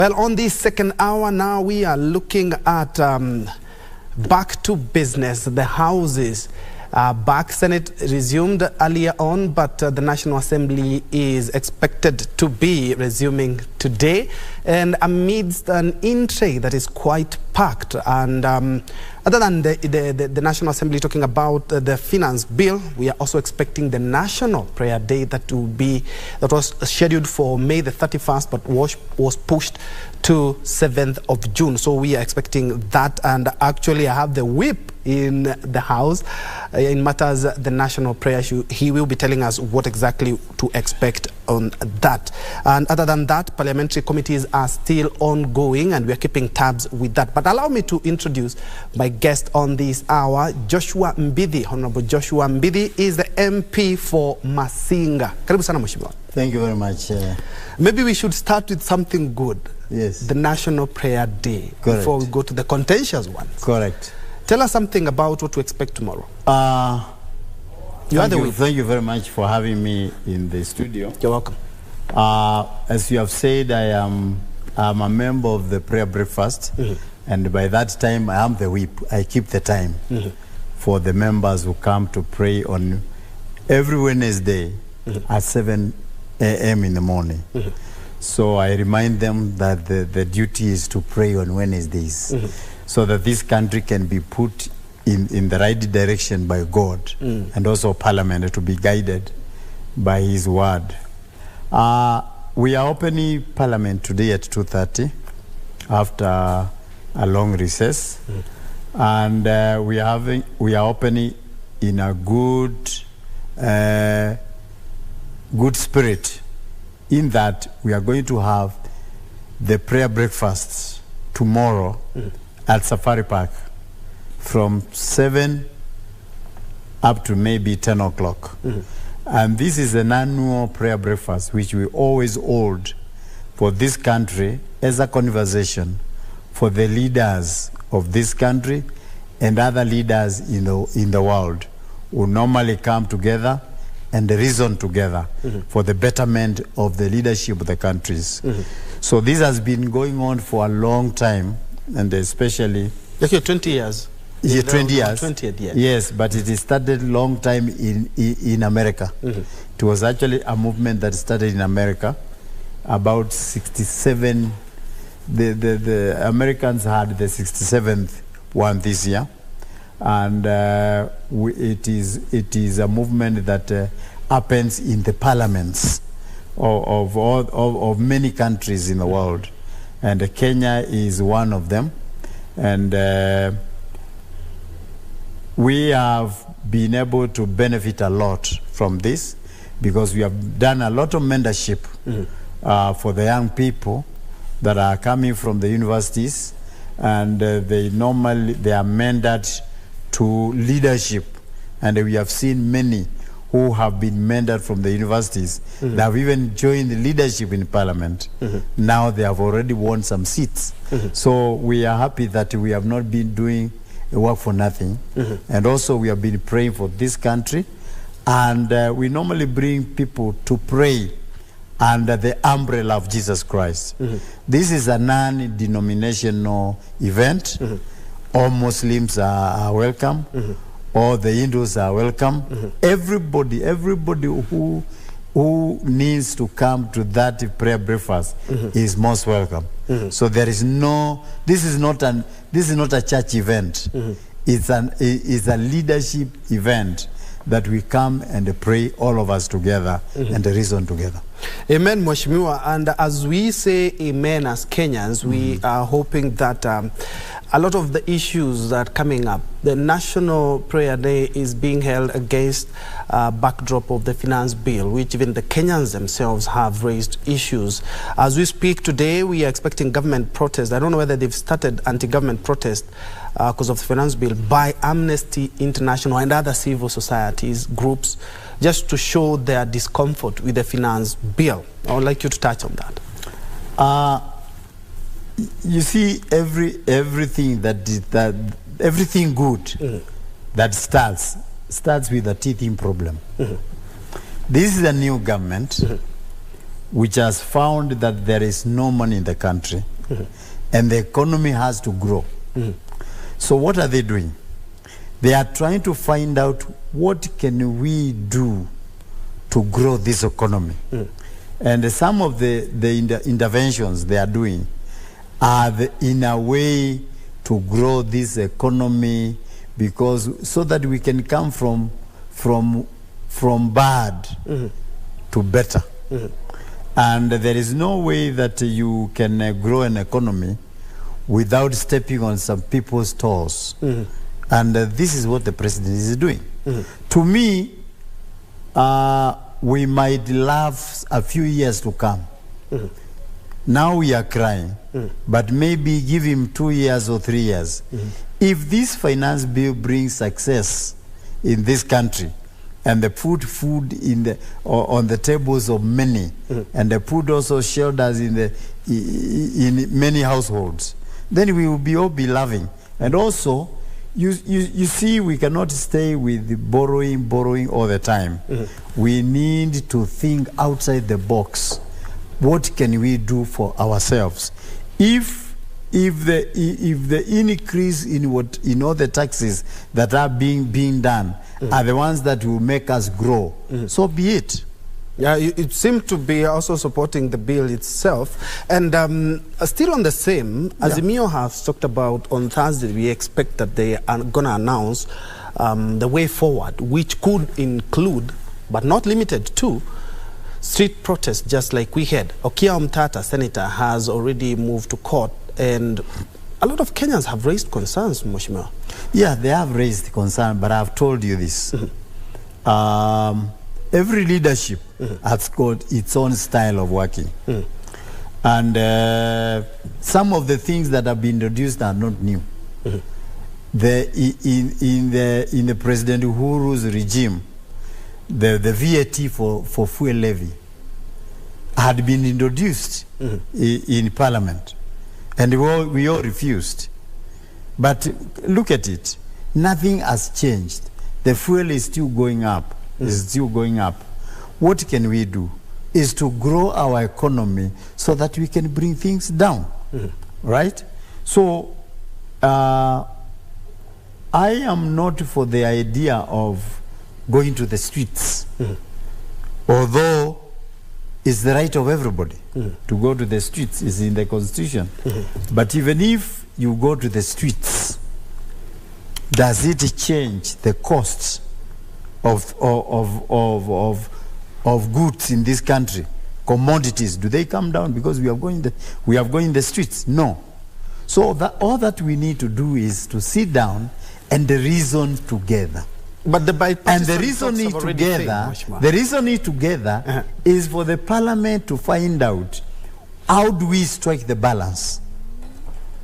Well, on this second hour now, we are looking at back to business. The houses back. Senate resumed earlier on, but the National Assembly is expected to be resuming today. And amidst an in-tray that is quite packed, and other than the National Assembly talking about the finance bill, we are also expecting the National Prayer Day that was scheduled for May the 31st, but was pushed to 7th of June. So we are expecting that, and actually I have the whip in the house in matters the national prayer issue. He will be telling us what exactly to expect on that. And other than that, parliamentary committees are still ongoing, and we are keeping tabs with that. But allow me to introduce my guest on this hour, Joshua Mbithi. Honorable Joshua Mbithi is the MP for Masinga. Karibu sana mheshimiwa. Thank you very much. Maybe we should start with something good. Yes. The National Prayer Day. Correct. Before we go to the contentious ones. Correct. Tell us something about what to expect tomorrow. Thank you very much for having me in the studio. You're welcome. As you have said, I'm a member of the prayer breakfast, and by that time I am the whip. I keep the time for the members who come to pray on every Wednesday at 7 a.m. in the morning. So I remind them that the duty is to pray on Wednesdays, so that this country can be put in the right direction by God, and also Parliament to be guided by His word. We are opening Parliament today at 2:30 after a long recess, and we are opening in a good spirit, in that we are going to have the prayer breakfasts tomorrow at Safari Park from 7 up to maybe 10 o'clock. And this is an annual prayer breakfast which we always hold for this country as a conversation for the leaders of this country and other leaders in the world who normally come together and reason together for the betterment of the leadership of the countries. So this has been going on for a long time, and especially... Like 20 years. Yeah, 20 years. 20th year. Yes, but it started long time in America. It was actually a movement that started in America about 67. The Americans had the 67th one this year, and it is a movement that happens in the parliaments of many countries in the world, and Kenya is one of them. And we have been able to benefit a lot from this, because we have done a lot of mentorship for the young people that are coming from the universities, and they are mentored to leadership, and we have seen many who have been mentored from the universities that have even joined the leadership in Parliament. Now they have already won some seats. So we are happy that we have not been doing work for nothing. And also we have been praying for this country, and we normally bring people to pray under the umbrella of Jesus Christ. This is a non-denominational event. All Muslims are welcome. All the Hindus are welcome. Everybody who needs to come to that prayer breakfast is most welcome. So there is this is not a church event. It's a leadership event that we come and pray all of us together and reason together. Amen, Mheshimiwa. And as we say amen as Kenyans, we are hoping that a lot of the issues that are coming up, the National Prayer Day is being held against a backdrop of the finance bill, which even the Kenyans themselves have raised issues. As we speak today, we are expecting government protest. I don't know whether they've started anti-government protest because of the finance bill by Amnesty International and other civil societies groups, just to show their discomfort with the finance bill. I would like you to touch on that. You see, everything everything good that starts with a teething problem. This is a new government which has found that there is no money in the country and the economy has to grow. So what are they doing? They are trying to find out what can we do to grow this economy. And some of the interventions they are doing are in a way to grow this economy, because so that we can come from bad to better. And there is no way that you can grow an economy without stepping on some people's toes. And this is what the president is doing. To me, we might laugh a few years to come. Now we are crying, but maybe give him 2 years or 3 years. If this finance bill brings success in this country, and they put food on the tables of many, and they put also shelters in many households, then we will all be loving. And also, you see, we cannot stay with borrowing all the time. We need to think outside the box. What can we do for ourselves? If the increase in all the taxes that are being done are the ones that will make us grow, so be it. Yeah, it seemed to be also supporting the bill itself. And still on the same, Azimio has talked about on Thursday, we expect that they are going to announce the way forward, which could include, but not limited to, street protests, just like we had. Okia Omtata, senator, has already moved to court, and a lot of Kenyans have raised concerns, Mheshimiwa. Yeah, they have raised concern, but I've told you this. Every leadership has got its own style of working. And some of the things that have been introduced are not new. In the President Uhuru's regime, the VAT for fuel levy had been introduced in Parliament, and we all refused. But look at it, nothing has changed. The fuel is still going up. What can we do? Is to grow our economy so that we can bring things down, right? So I am not for the idea of going to the streets, although it's the right of everybody to go to the streets, is in the Constitution. But even if you go to the streets, does it change the costs of goods in this country? Commodities, do they come down because we are going the streets? No. So all that we need to do is to sit down and reason together. But the reasoning together is for the Parliament to find out, how do we strike the balance?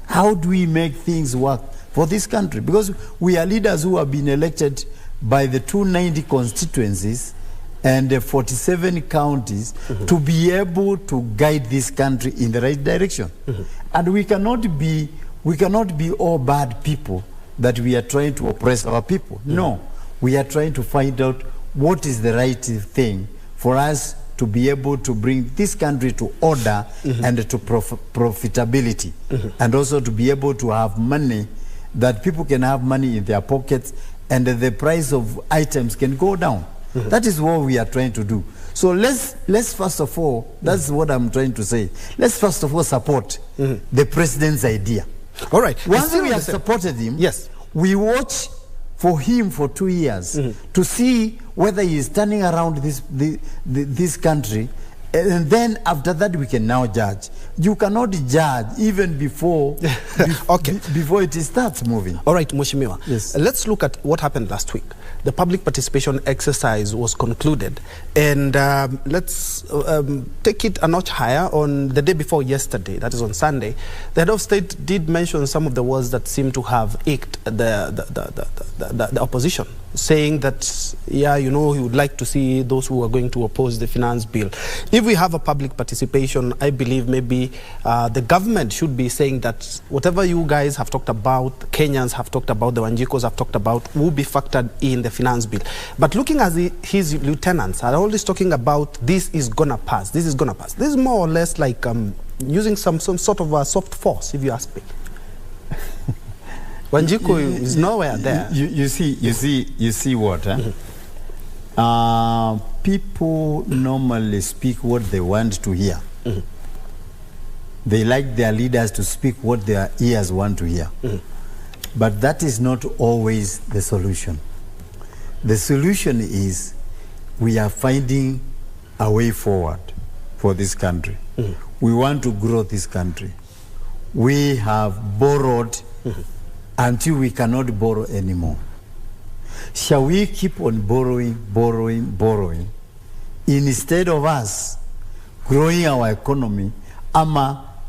How do we make things work for this country? Because we are leaders who have been elected by the 290 constituencies and 47 counties to be able to guide this country in the right direction. And we cannot be all bad people that we are trying to oppress our people. No, we are trying to find out what is the right thing for us to be able to bring this country to order and to profitability, and also to be able to have money, that people can have money in their pockets and the price of items can go down. That is what we are trying to do. So let's first of all, that's what I'm trying to say, let's first of all support the president's idea. All right. Once we have supported him, yes, we watch for him for 2 years to see whether he is turning around this country, and then after that we can now judge. You cannot judge even before before it starts moving. All right, Mheshimiwa. Yes. Let's look at what happened last week. The public participation exercise was concluded, and let's take it a notch higher. On the day before yesterday, that is on Sunday, the head of state did mention some of the words that seem to have ached the opposition, saying that, yeah, you know, he would like to see those who are going to oppose the finance bill. If we have a public participation, I believe maybe the government should be saying that whatever you guys have talked about, Kenyans have talked about, the Wanjikos have talked about, will be factored in the finance bill. But looking at his lieutenants are always talking about this is gonna pass, this is gonna pass. This is more or less like using some sort of a soft force, if you ask me. Wanjiku is nowhere there. You see what? People normally speak what they want to hear. They like their leaders to speak what their ears want to hear. But that is not always the solution. The solution is we are finding a way forward for this country. We want to grow this country. We have borrowed until we cannot borrow anymore. Shall we keep on borrowing, instead of us growing our economy,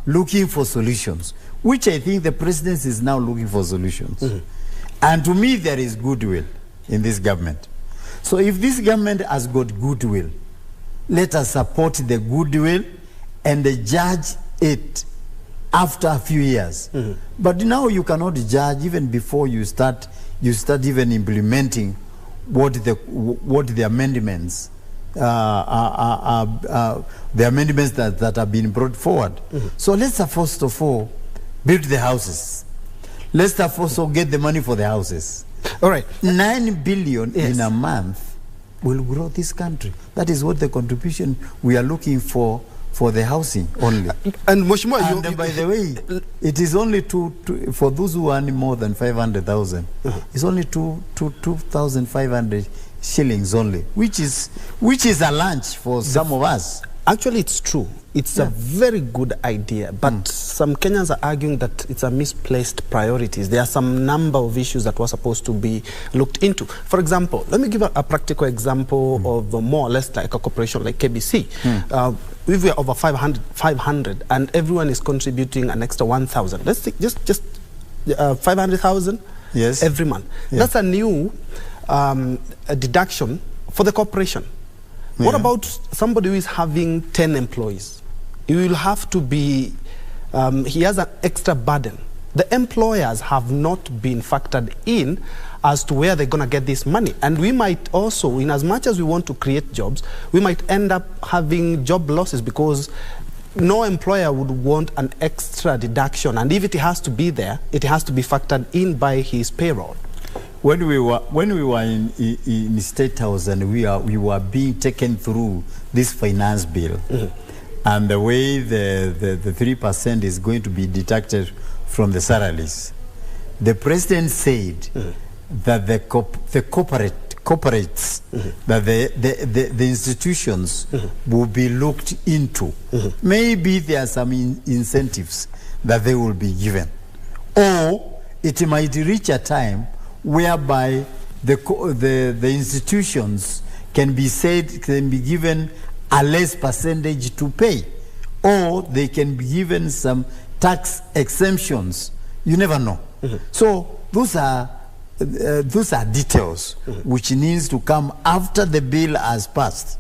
looking for solutions, which I think the president is now looking for solutions. And to me, there is goodwill in this government. So if this government has got goodwill, let us support the goodwill and judge it after a few years. But now you cannot judge even before you start even implementing what the amendments that have been brought forward. So let's first of all build the houses. Let's first of all get the money for the houses. All right. 9 billion in a month will grow this country. That is what the contribution we are looking for the housing only. And Mheshimiwa, and by the way, it is only for those who earn more than 500,000. It's only 2,500 shillings only, which is a lunch for some of us. Actually, it's true. It's a very good idea, but some Kenyans are arguing that it's a misplaced priorities. There are some number of issues that were supposed to be looked into. For example, let me give a practical example of more or less like a corporation like KBC. If we are over 500 and everyone is contributing an extra 1,000, let's think just 500,000 every month. That's a new a deduction for the corporation. What about somebody who is having 10 employees? He will have to be, he has an extra burden. The employers have not been factored in as to where they're going to get this money. And we might also, in as much as we want to create jobs, we might end up having job losses because no employer would want an extra deduction. And if it has to be there, it has to be factored in by his payroll. When we were in State House and we were being taken through this finance bill, and the way the 3% is going to be deducted from the salaries, the president said that the corporates, that the institutions will be looked into. Maybe there are some incentives that they will be given, or it might reach a time whereby the institutions can be given a less percentage to pay, or they can be given some tax exemptions. You never know. So those are details which needs to come after the bill has passed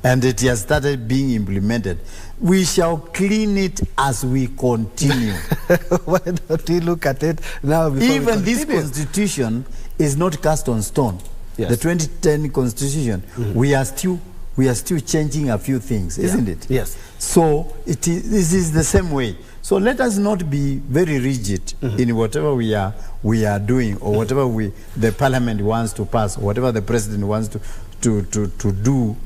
and it has started being implemented. We shall clean it as we continue. Why don't we look at it now? Even this constitution is not cast on stone. The 2010 constitution, we are still changing a few things, isn't it? Yes. So this is the same way. So let us not be very rigid in whatever we are doing, or whatever the parliament wants to pass, or whatever the president wants to do.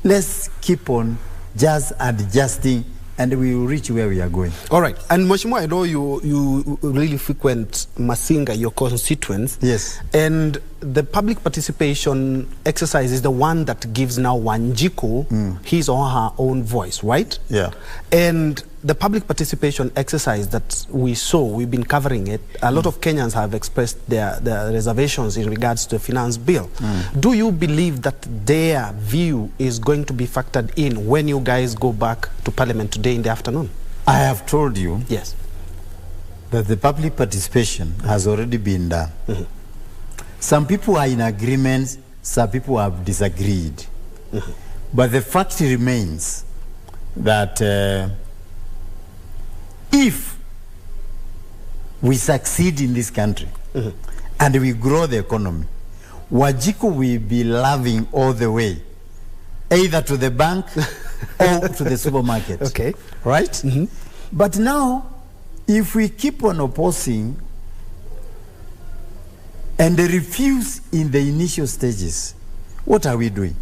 Let's keep on just adjusting, and we will reach where we are going. All right. And Mheshimiwa, I know you really frequent Masinga, your constituents. Yes. And the public participation exercise is the one that gives now Wanjiku his or her own voice, right? Yeah. And the public participation exercise that we've been covering it, a lot of Kenyans have expressed their reservations in regards to the finance bill. Do you believe that their view is going to be factored in when you guys go back to Parliament today in the afternoon? I have told you that the public participation has already been done. Some people are in agreement, some people have disagreed. But the fact remains that if we succeed in this country and we grow the economy, Wanjiku will be loving all the way, either to the bank or to the supermarket. Okay. Right? But now, if we keep on opposing and they refuse in the initial stages, what are we doing?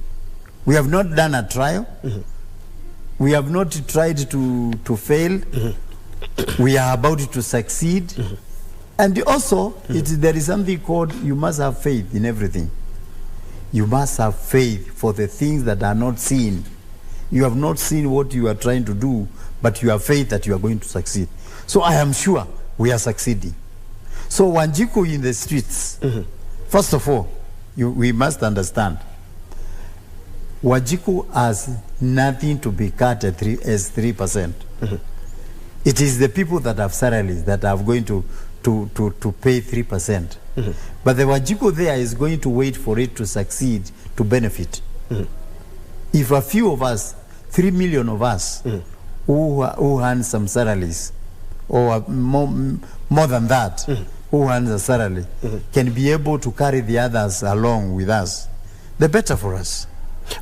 We have not done a trial. We have not tried to fail. We are about to succeed. And also, there is something called, you must have faith in everything. You must have faith for the things that are not seen. You have not seen what you are trying to do, but you have faith that you are going to succeed. So I am sure we are succeeding. So Wanjiku in the streets, first of all, we must understand, Wanjiku has nothing to be cut as 3%. It is the people that have salaries that are going to pay 3%. But the Wanjiku there is going to wait for it to succeed, to benefit. If a few of us, 3 million of us, who earn some salaries, or more than that, who earn a salary, can be able to carry the others along with us, the better for us.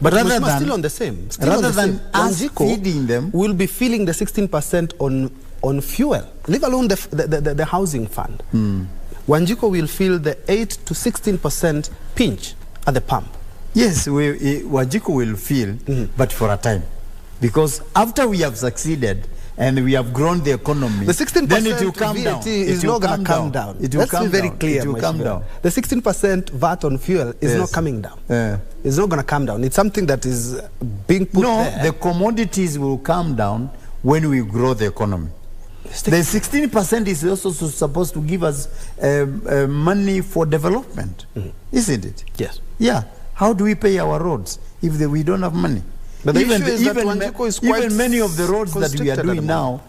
But rather than still on the same, rather than us feeding them, we'll be feeling the 16% on fuel, leave alone the housing fund. Wanjiku will feel the 8 to 16% pinch at the pump. Yes, Wanjiku will feel, but for a time. Because after we have succeeded and we have grown the economy, the 16% then it will come VAT down. is not going to come down. It will Let's come be very down. clear. It will come down. The 16% VAT on fuel is not coming down. It's not going to come down. It's something that is being put there. No, the commodities will come down when we grow the economy. The 16% is also supposed to give us money for development, isn't it? Yes. Yeah. How do we pay our roads if we don't have money? But the issue is that Wanjiku is quite even many of the roads that we are doing now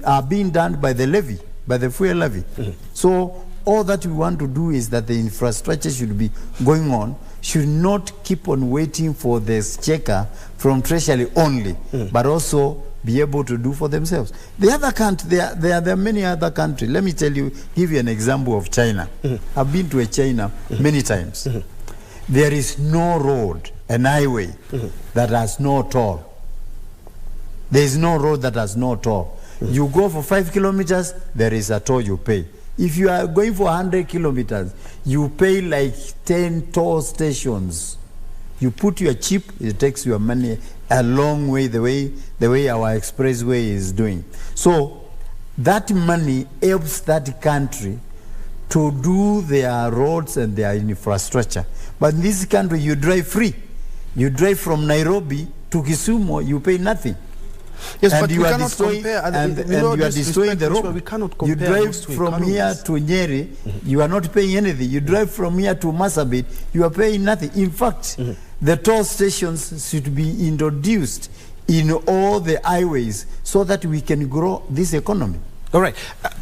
are being done by the levy, by the fuel levy. So all that we want to do is that the infrastructure should be going on, should not keep on waiting for this checker from Treasury only, but also be able to do for themselves. The other country, there are many other countries. Let me give you an example of China. I've been to China many times. There is no road, an highway, that has no toll. There is no road that has no toll. You go for 5 kilometers, there is a toll you pay. If you are going for 100 kilometers, you pay like 10 toll stations. You put your chip, it takes your money a long way, the way our expressway is doing. So that money helps that country to do their roads and their infrastructure. But in this country, you drive free. You drive from Nairobi to Kisumu, you pay nothing. Yes, and but you we are cannot destroying, compare. and you are destroying the road. We cannot compare. You drive from here to Nyeri, you are not paying anything. You drive from here to Marsabit, you are paying nothing. In fact, the toll stations should be introduced in all the highways so that we can grow this economy. All right.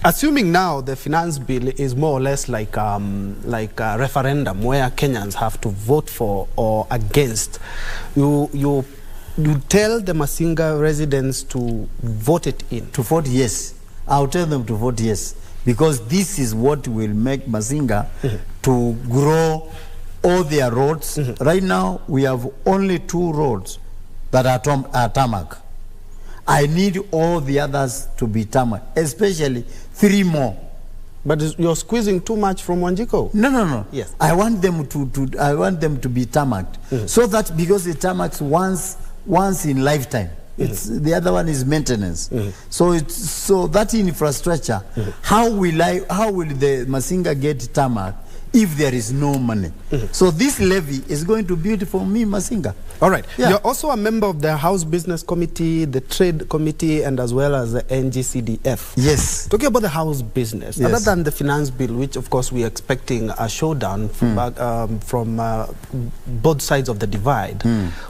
Assuming now the finance bill is more or less like a referendum where Kenyans have to vote for or against, you tell the Masinga residents to vote it in? To vote yes. I'll tell them to vote yes. Because this is what will make Masinga to grow all their roads. Right now, we have only 2 roads that are tarmac. I need all the others to be tarmac, especially 3 more. But you're squeezing too much from Wanjiku. No. Yes. I want them to be tarmacked, so that because the tarmacs once in lifetime. It's the other one is maintenance. So that infrastructure. How will the Masinga get tarmac if there is no money? So this levy is going to build for me Masinga. All right. Yeah. You're also a member of the House Business Committee, the Trade Committee, and as well as the NGCDF. Yes. Talking about the House Business, yes, other than the finance bill, which of course we're expecting a showdown from both sides of the divide,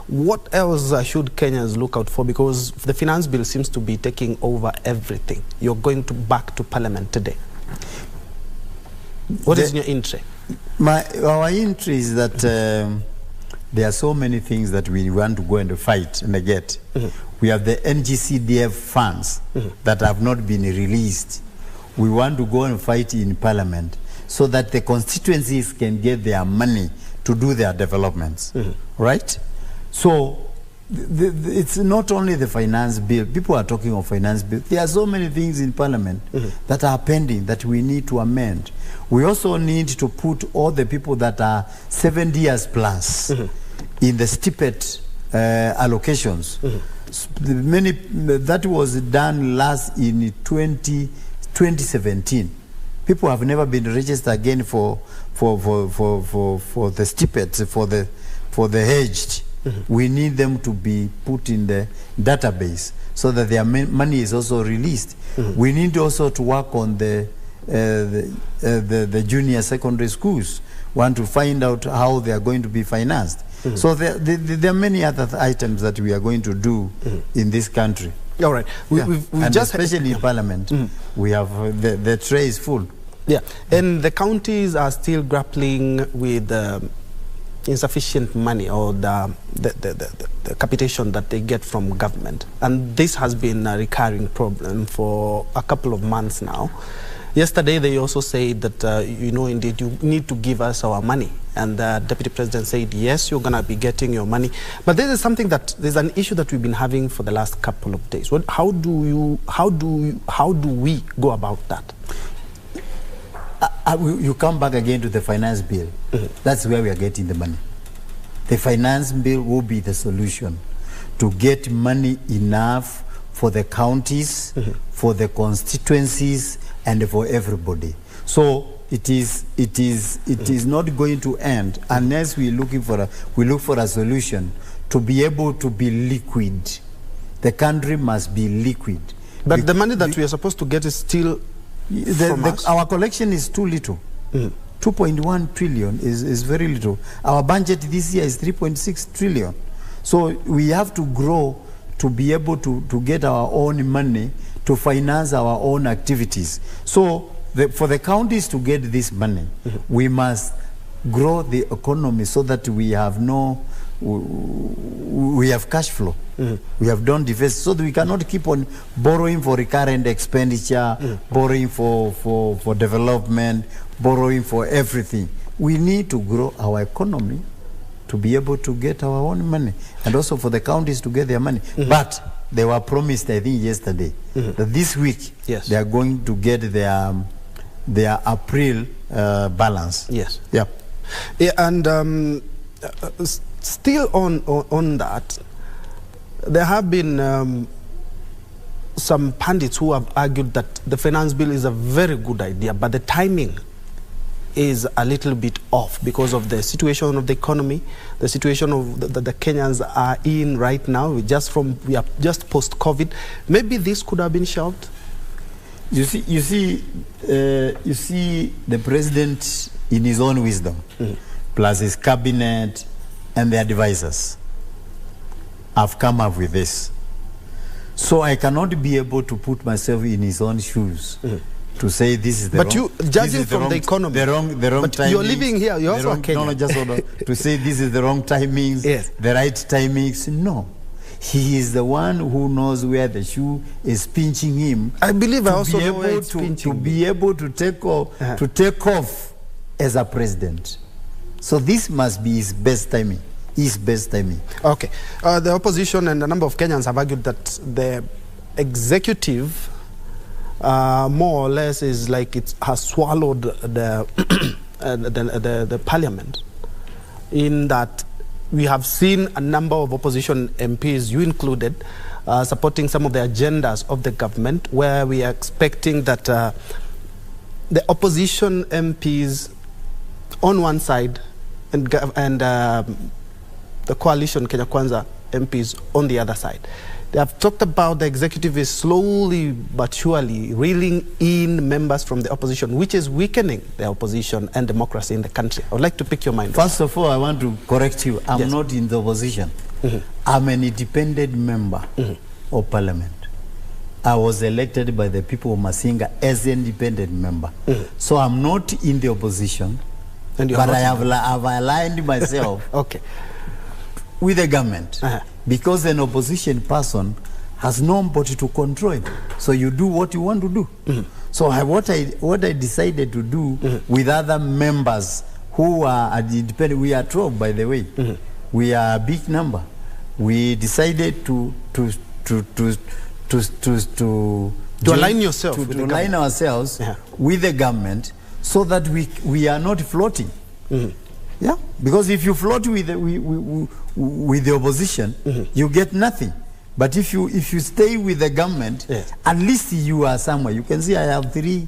what else should Kenyans look out for? Because the finance bill seems to be taking over everything. You're going back to Parliament today. What is your entry? Our entry is that there are so many things that we want to go and fight and get. We have the NGCDF funds that have not been released. We want to go and fight in Parliament so that the constituencies can get their money to do their developments. Right? So it's not only the finance bill. People are talking of finance bill. There are so many things in Parliament that are pending that we need to amend. We also need to put all the people that are 7 years plus in the stipend allocations. Many that was done last in 2017. People have never been registered again for the stipends for the aged. We need them to be put in the database so that their money is also released. We need also to work on the junior secondary schools. Want to find out how they are going to be financed. So there are many other items that we are going to do in this country. All right. We've and just especially in Parliament, we have the tray is full. Yeah, and the counties are still grappling with insufficient money or the capitation that they get from government. And this has been a recurring problem for a couple of months now. Yesterday, they also said that, indeed, you need to give us our money. And the Deputy President said, yes, you're going to be getting your money. But this is something there's an issue that we've been having for the last couple of days. How do we go about that? You come back again to the finance bill. That's where we are getting the money. The finance bill will be the solution to get money enough for the counties, for the constituencies, and for everybody. So it is not going to end unless we look for a solution to be able to be liquid. The country must be liquid. But the money that we are supposed to get is still our collection is too little. 2.1 trillion is very little. Our budget this year is 3.6 trillion. So we have to grow to be able to get our own money to finance our own activities. So for the counties to get this money, we must grow the economy so that we have cash flow. We have done defense so that we cannot keep on borrowing for recurrent expenditure, borrowing for development, borrowing for everything. We need to grow our economy to be able to get our own money, and also for the counties to get their money. But they were promised, I think yesterday, that this week they are going to get their April balance. Yes. Yeah. Yeah, and still on that, there have been some pundits who have argued that the finance bill is a very good idea, but the timing is a little bit off because of the situation of the economy, the situation of the Kenyans are in right now. We are just post-COVID. Maybe this could have been shelved. You see, the president in his own wisdom, plus his cabinet and the advisors, have come up with this. So I cannot be able to put myself in his own shoes to say this is the but wrong. But you, judging from the economy, the wrong but timings, you're living here, you're also a Kenyan. No, just hold on. To say this is the wrong timings, the right timings, no. He is the one who knows where the shoe is pinching him. I believe I also know where it's pinching. To be able to take off as a president. So this must be his best timing. Okay. The opposition and a number of Kenyans have argued that the executive more or less is like it has swallowed the parliament, in that we have seen a number of opposition MPs, you included, supporting some of the agendas of the government, where we are expecting that the opposition MPs on one side and the coalition Kenya Kwanza MPs on the other side. They have talked about the executive is slowly but surely reeling in members from the opposition, which is weakening the opposition and democracy in the country. I would like to pick your mind. First of all, I want to correct you. I'm not in the opposition. I'm an independent member of parliament. I was elected by the people of Masinga as an independent member. So I'm not in the opposition, but I have aligned myself with the government. Because an opposition person has nobody to control it. So you do what you want to do. So what I decided to do with other members who are independent, we are 12, by the way. We are a big number. we decided to align yourself to with the align government. ourselves with the government, so that we are not floating. Yeah, because if you float with the opposition, you get nothing. But if you stay with the government, at least you are somewhere. You can see I have three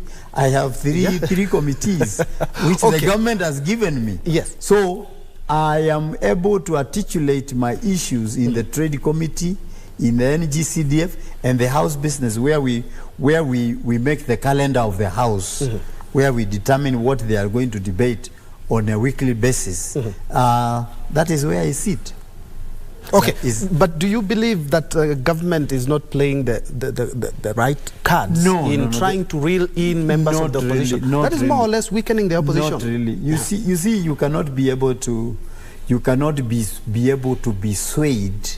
committees which the government has given me. Yes. So I am able to articulate my issues in the trade committee, in the NGCDF, and the house business, where we make the calendar of the house, where we determine what they are going to debate on a weekly basis. That is where I sit. Okay, but do you believe that government is not playing the right cards trying to reel in members of the opposition? That is more or less weakening the opposition. Not really. You see, you cannot be able to be swayed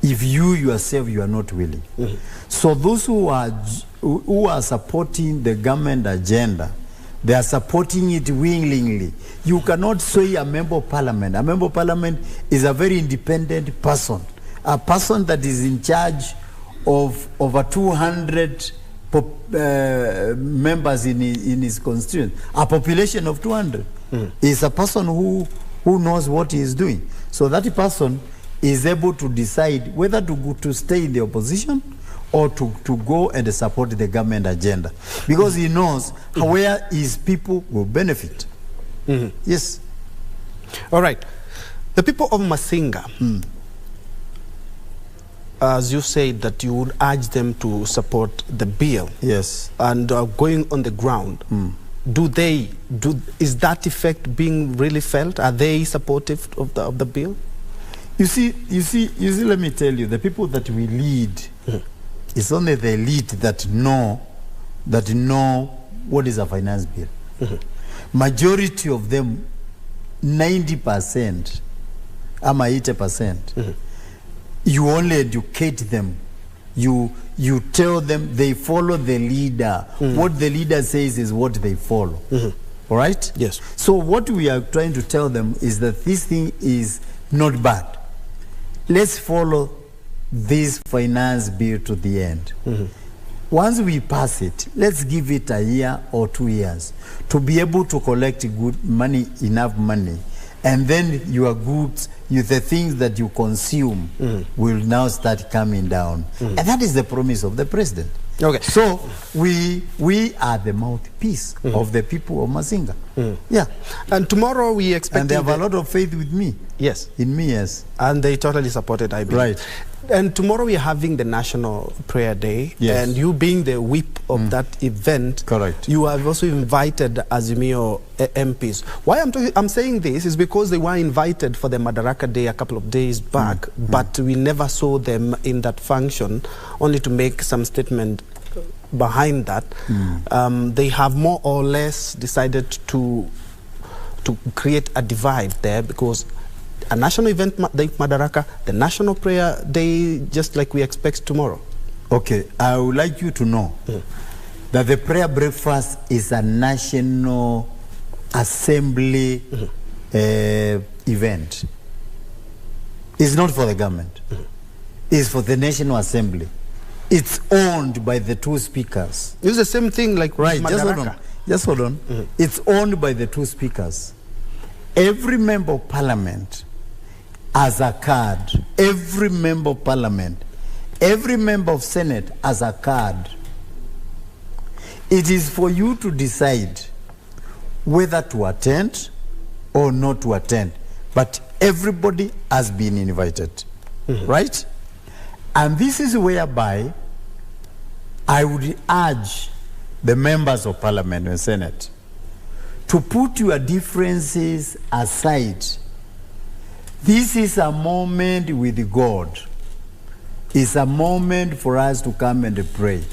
if you yourself you are not willing. So those who are supporting the government agenda, they are supporting it willingly. You cannot sway a member of parliament. A member of parliament is a very independent person, a person that is in charge of over 200 members in his constituency. A population of 200 is a person who knows what he is doing. So that person is able to decide whether to stay in the opposition or to go and support the government agenda, because he knows where his people will benefit. Yes. All right. The people of Masinga, as you said, that you would urge them to support the bill. Yes. And going on the ground, is that effect being really felt? Are they supportive of the bill? You see, let me tell you, the people that we lead, it's only the elite that know what is a finance bill. Majority of them, 90%, ama 80%, you only educate them. You tell them, they follow the leader. What the leader says is what they follow. All right? Yes. So what we are trying to tell them is that this thing is not bad. Let's follow this finance bill to the end. Once we pass it, let's give it a year or 2 years to be able to collect good money, enough money, and then your goods, the things that you consume will now start coming down. And that is the promise of the president. Okay. So we are the mouthpiece of the people of Masinga. Yeah. And tomorrow we expect... And they have a lot of faith with me. Yes. In me, yes. And they totally supported, I believe. Right. And tomorrow we are having the National Prayer Day. Yes. And you being the whip of that event, correct, you have also invited Azimio MPs. Why I'm saying this is because they were invited for the Madaraka Day a couple of days back, but we never saw them in that function, only to make some statement behind that. They have more or less decided to create a divide there, because a national event, the Madaraka, the National Prayer Day, just like we expect tomorrow. Okay, I would like you to know that the prayer breakfast is a National Assembly event. It's not for the government. It's for the National Assembly. It's owned by the two speakers. It's the same thing like Madaraka. Just hold on. It's owned by the two speakers. Every member of parliament has a card. Every member of parliament, every member of senate has a card. It is for you to decide whether to attend or not to attend. But everybody has been invited. Right? And this is whereby I would urge the members of parliament and senate to put your differences aside. This is a moment with God. It's a moment for us to come and pray.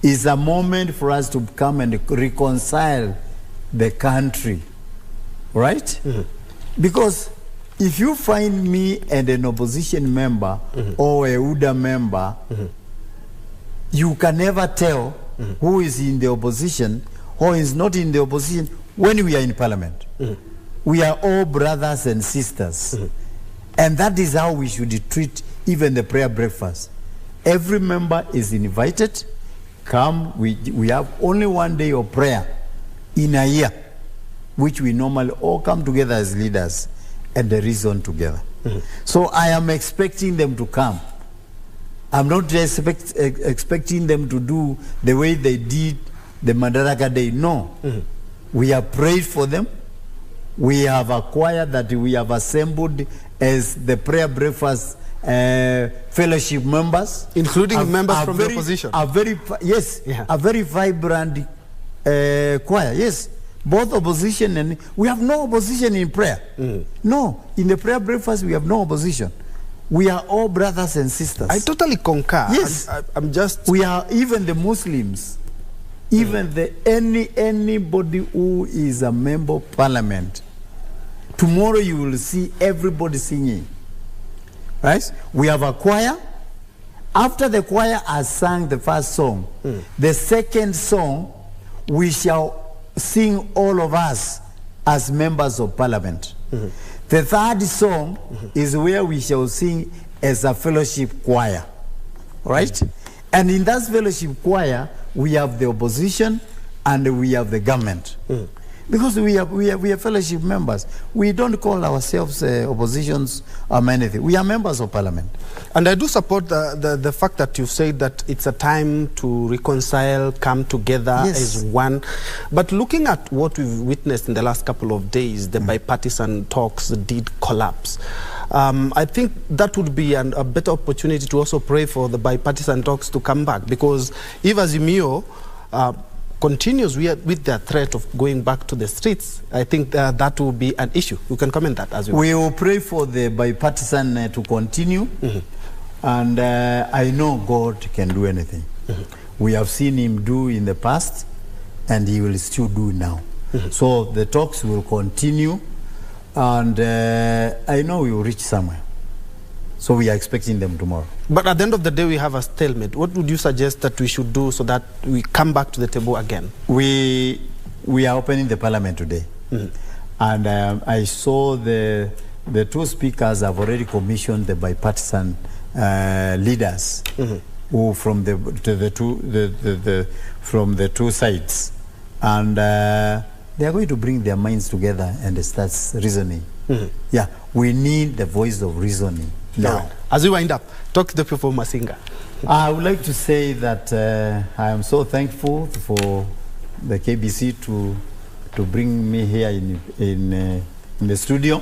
It's a moment for us to come and reconcile the country. Right? Because if you find me and an opposition member or a UDA member, you can never tell who is in the opposition or is not in the opposition when we are in parliament. We are all brothers and sisters. And that is how we should treat even the prayer breakfast. Every member is invited. Come, we have only one day of prayer in a year, which we normally all come together as leaders and reason together. So I am expecting them to come. I'm not just expecting them to do the way they did the Madaraka Day. No. We have prayed for them. We have acquired that we have assembled as the prayer breakfast fellowship members. Including members from the opposition. A very vibrant choir, yes. Both opposition and... We have no opposition in prayer. No, in the prayer breakfast we have no opposition. We are all brothers and sisters. I totally concur. Yes. I'm just... We are even the Muslims. Even anybody who is a member of parliament. Tomorrow you will see everybody singing. Right? We have a choir. After the choir has sung the first song, the second song, we shall sing all of us as members of parliament. The third song is where we shall sing as a fellowship choir. Right? And in that fellowship choir, we have the opposition and we have the government. Because we are fellowship members. We don't call ourselves oppositions or anything. We are members of parliament. And I do support the fact that you say that it's a time to reconcile, come together as one. But looking at what we've witnessed in the last couple of days, the bipartisan talks did collapse. I think that would be a better opportunity to also pray for the bipartisan talks to come back. Because if Azimio continues with their threat of going back to the streets, I think that will be an issue. You can comment that as well. We will pray for the bipartisan to continue, and I know God can do anything. We have seen him do in the past, and he will still do now. So the talks will continue, and I know we will reach somewhere. So we are expecting them tomorrow. But at the end of the day, we have a stalemate. What would you suggest that we should do so that we come back to the table again? We are opening the parliament today. And I saw the two speakers have already commissioned the bipartisan leaders who from the two sides. And they are going to bring their minds together and start reasoning. Yeah, we need the voice of reasoning. Now, as we wind up, talk to the people of Masinga. I would like to say that I am so thankful for the KBC to bring me here in the studio,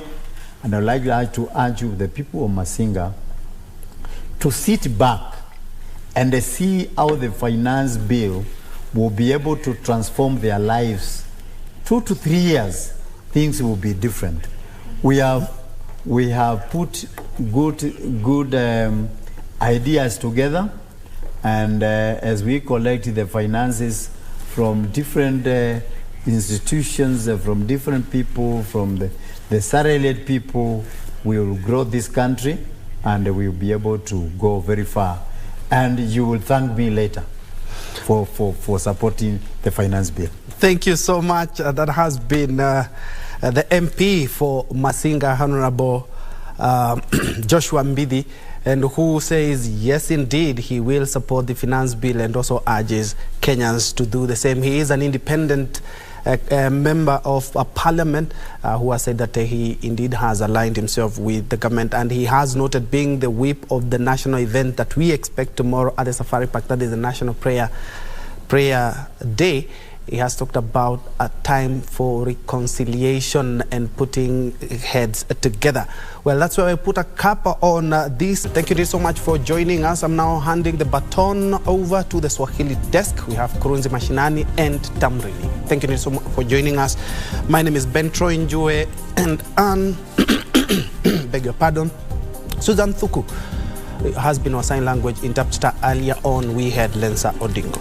and I would like to urge you, the people of Masinga, to sit back and see how the finance bill will be able to transform their lives. 2 to 3 years, things will be different. We have put good ideas together, and as we collect the finances from different institutions, from different people, from the salaried people, we will grow this country, and we will be able to go very far. And you will thank me later for supporting the finance bill. Thank you so much. That has been the MP for Masinga, Honorable Joshua Mbithi, and who says yes, indeed, he will support the finance bill and also urges Kenyans to do the same. He is an independent member of parliament who has said that he indeed has aligned himself with the government, and he has noted being the whip of the national event that we expect tomorrow at the Safari Park, that is the National Prayer Day. He has talked about a time for reconciliation and putting heads together. Well, that's why I put a cap on this. Thank you so much for joining us. I'm now handing the baton over to the Swahili desk. We have Kurunzi Mashinani and Tamrini. Thank you so much for joining us. My name is Ben Troy Njue, and beg your pardon, Susan Thuku has been our sign language interpreter. Earlier on, we had Lensa Odingo.